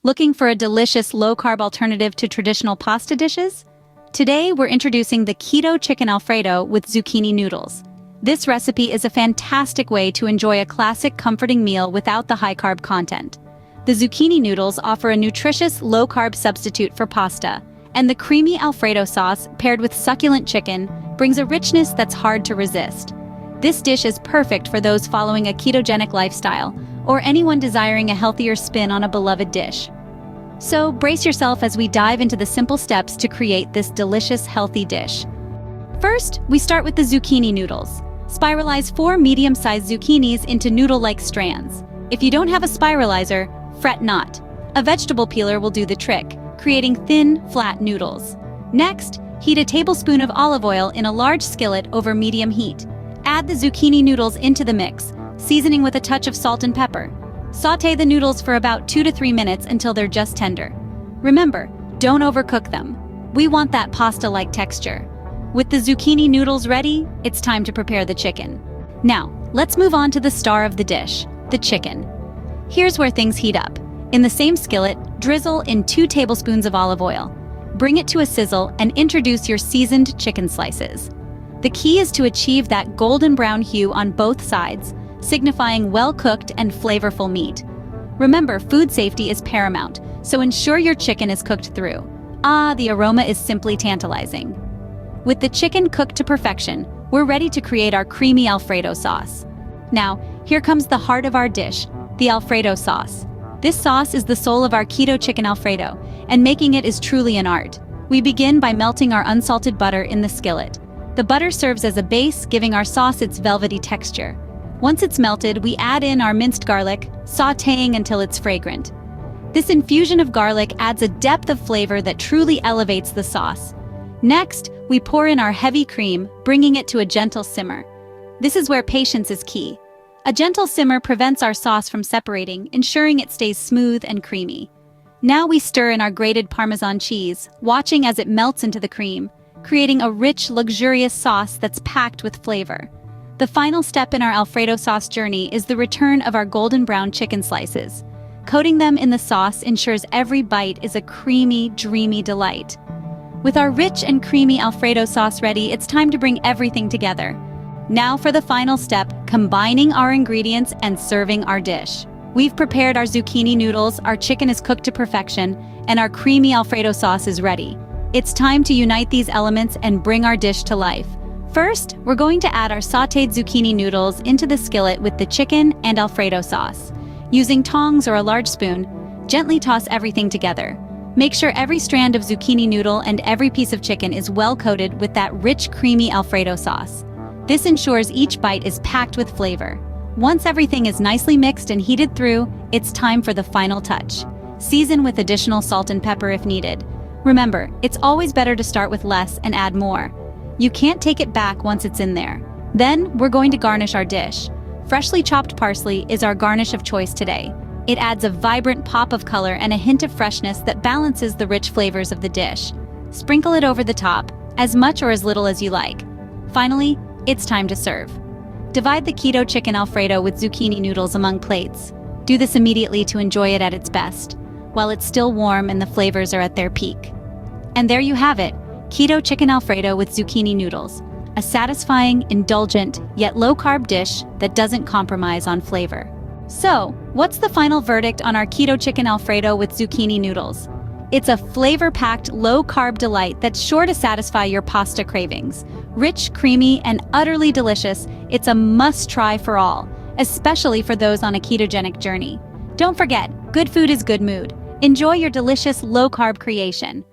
Looking for a delicious low-carb alternative to traditional pasta dishes? Today, we're introducing the Keto Chicken Alfredo with zucchini noodles. This recipe is a fantastic way to enjoy a classic comforting meal without the high-carb content. The zucchini noodles offer a nutritious low-carb substitute for pasta, and the creamy Alfredo sauce paired with succulent chicken brings a richness that's hard to resist. This dish is perfect for those following a ketogenic lifestyle or anyone desiring a healthier spin on a beloved dish. So brace yourself as we dive into the simple steps to create this delicious, healthy dish. First, we start with the zucchini noodles. Spiralize 4 medium-sized zucchinis into noodle-like strands. If you don't have a spiralizer, fret not. A vegetable peeler will do the trick, creating thin, flat noodles. Next, heat a tablespoon of olive oil in a large skillet over medium heat. Add the zucchini noodles into the mix, seasoning with a touch of salt and pepper. Sauté the noodles for about 2 to 3 minutes until they're just tender. Remember, don't overcook them. We want that pasta-like texture. With the zucchini noodles ready, it's time to prepare the chicken. Now, let's move on to the star of the dish, the chicken. Here's where things heat up. In the same skillet, drizzle in 2 tablespoons of olive oil. Bring it to a sizzle and introduce your seasoned chicken slices. The key is to achieve that golden brown hue on both sides, signifying well-cooked and flavorful meat. Remember, food safety is paramount, so ensure your chicken is cooked through. The aroma is simply tantalizing. With the chicken cooked to perfection, we're ready to create our creamy Alfredo sauce. Now, here comes the heart of our dish, the Alfredo sauce. This sauce is the soul of our Keto Chicken Alfredo, and making it is truly an art. We begin by melting our unsalted butter in the skillet. The butter serves as a base, giving our sauce its velvety texture. Once it's melted, we add in our minced garlic, sautéing until it's fragrant. This infusion of garlic adds a depth of flavor that truly elevates the sauce. Next, we pour in our heavy cream, bringing it to a gentle simmer. This is where patience is key. A gentle simmer prevents our sauce from separating, ensuring it stays smooth and creamy. Now we stir in our grated Parmesan cheese, watching as it melts into the cream, creating a rich, luxurious sauce that's packed with flavor. The final step in our Alfredo sauce journey is the return of our golden brown chicken slices. Coating them in the sauce ensures every bite is a creamy, dreamy delight. With our rich and creamy Alfredo sauce ready, it's time to bring everything together. Now for the final step, combining our ingredients and serving our dish. We've prepared our zucchini noodles, our chicken is cooked to perfection, and our creamy Alfredo sauce is ready. It's time to unite these elements and bring our dish to life. First, we're going to add our sautéed zucchini noodles into the skillet with the chicken and Alfredo sauce. Using tongs or a large spoon, gently toss everything together. Make sure every strand of zucchini noodle and every piece of chicken is well coated with that rich, creamy Alfredo sauce. This ensures each bite is packed with flavor. Once everything is nicely mixed and heated through, it's time for the final touch. Season with additional salt and pepper if needed. Remember, it's always better to start with less and add more. You can't take it back once it's in there. Then, we're going to garnish our dish. Freshly chopped parsley is our garnish of choice today. It adds a vibrant pop of color and a hint of freshness that balances the rich flavors of the dish. Sprinkle it over the top, as much or as little as you like. Finally, it's time to serve. Divide the Keto Chicken Alfredo with zucchini noodles among plates. Do this immediately to enjoy it at its best, while it's still warm and the flavors are at their peak. And there you have it, Keto Chicken Alfredo with zucchini noodles. A satisfying, indulgent, yet low-carb dish that doesn't compromise on flavor. So, what's the final verdict on our Keto Chicken Alfredo with zucchini noodles? It's a flavor-packed, low-carb delight that's sure to satisfy your pasta cravings. Rich, creamy, and utterly delicious, it's a must-try for all, especially for those on a ketogenic journey. Don't forget, good food is good mood. Enjoy your delicious, low-carb creation.